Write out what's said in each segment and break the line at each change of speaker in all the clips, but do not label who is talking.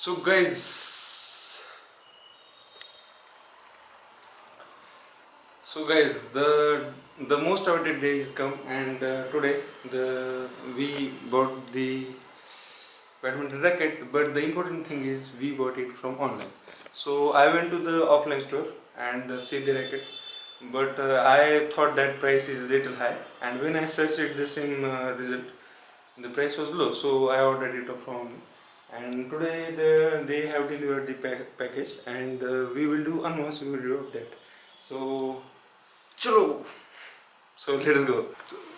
So guys, the most awaited day is come, and today we bought the badminton racket. But the important thing is we bought it from online. So I went to the offline store and see the racket, but I thought that price is little high. And when I searched it, the same result, the price was low. So I ordered it from. And today they have delivered the package, and we will do unbox video of that. So chalo. So let's go.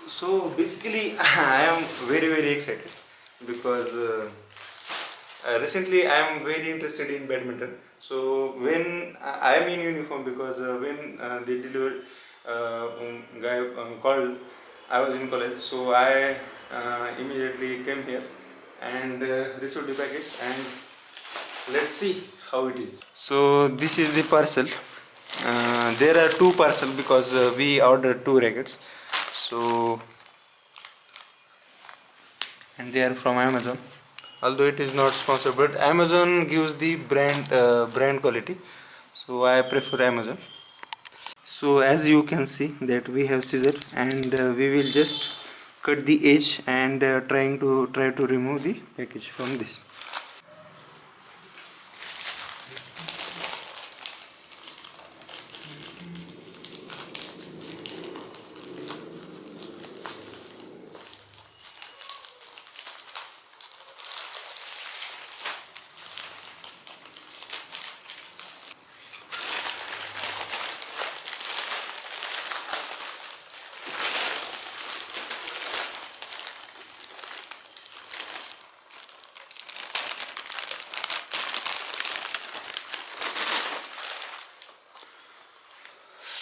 So basically, I am very excited because recently I am very interested in badminton. So when I am in uniform, because when they delivered guy called, I was in college. So I immediately came here and received the package, and let's see how it is. So this is the parcel. There are two parcels because we ordered two rackets. So, and they are from Amazon. Although it is not sponsored, but Amazon gives the brand quality. So I prefer Amazon. So as you can see that we have scissor, and we will just cut the edge and try to remove the package from this.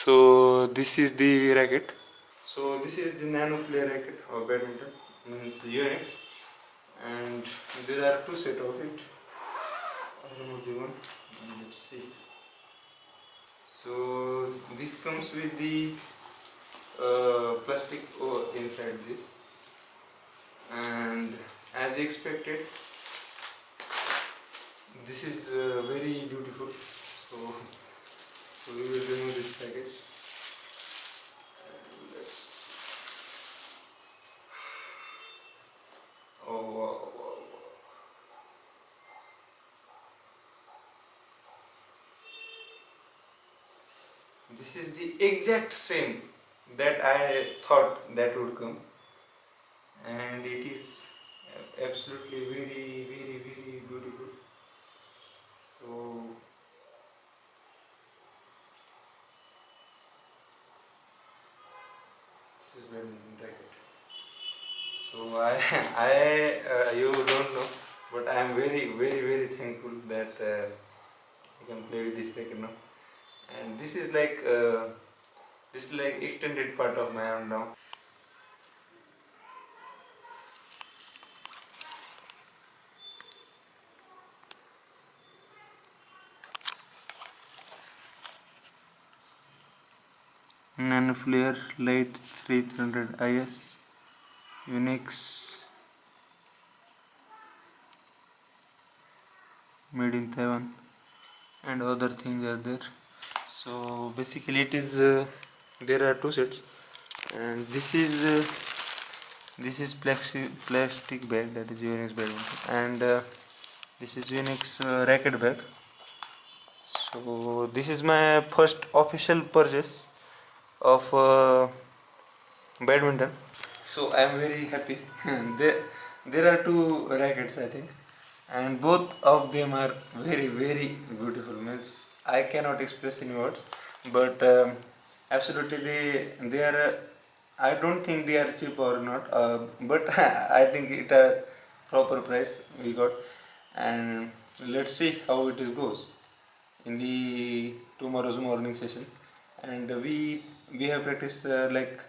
So this is the racket. So this is the nano flare racket of badminton, means Unix, and there are two set of it. I remove the one. Let's see. So this comes with the plastic inside this, and as expected, this is very beautiful. So we will remove this package. And let's. Oh wow, wow, wow. This is the exact same that I thought that would come, and it is absolutely very beautiful. So this is badminton racket. So I you don't know, but I am very thankful that I can play with this racket now. And this is like extended part of my arm now. Nano Flare Lite 300 IS Unix, made in Taiwan, and other things are there. So basically it is there are two sets, and this is plastic bag, that is Unix badminton, and this is Unix racket bag. So this is my first official purchase of badminton. So I am very happy. There are two rackets, I think, and both of them are very beautiful. Means I cannot express in words, but absolutely they are. I don't think they are cheap or not, but I think it a proper price we got, and let's see how it goes in the tomorrow's morning session. And we have practiced like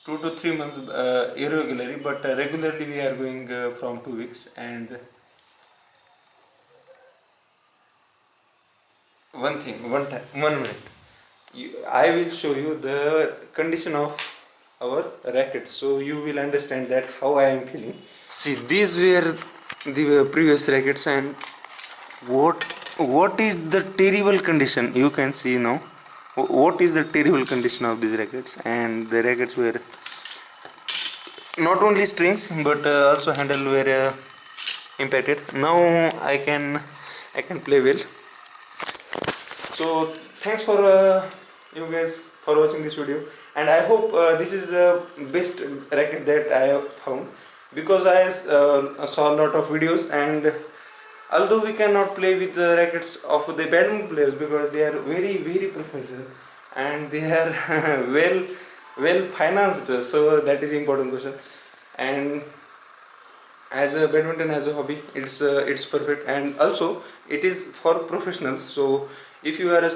2 to 3 months irregularly, but regularly we are going from 2 weeks. And one minute, I will show you the condition of our racket, so you will understand that how I am feeling. See, these were the previous rackets, and what is the terrible condition you can see now. What is the terrible condition of these rackets? And the rackets were not only strings but also handle were impacted. Now I can play well. So thanks for you guys for watching this video, and I hope this is the best racket that I have found, because I saw a lot of videos, and although we cannot play with the rackets of the badminton players because they are very very professional and they are well financed, so that is important question. And as a badminton as a hobby, it's perfect, and also it is for professionals. So if you are a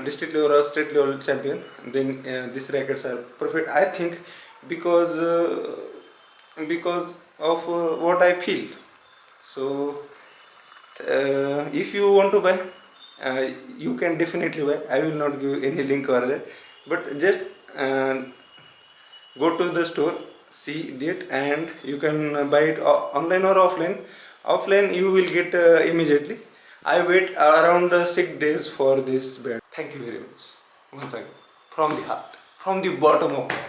district level or state level champion, then these rackets are perfect, I think, because of what I feel. So if you want to buy, you can definitely buy. I will not give any link over there, but just uh, go to the store, see it, and you can buy it online or offline. Offline you will get immediately. I wait around 6 days for this bed. Thank you very much once again, from the heart, from the bottom of my heart.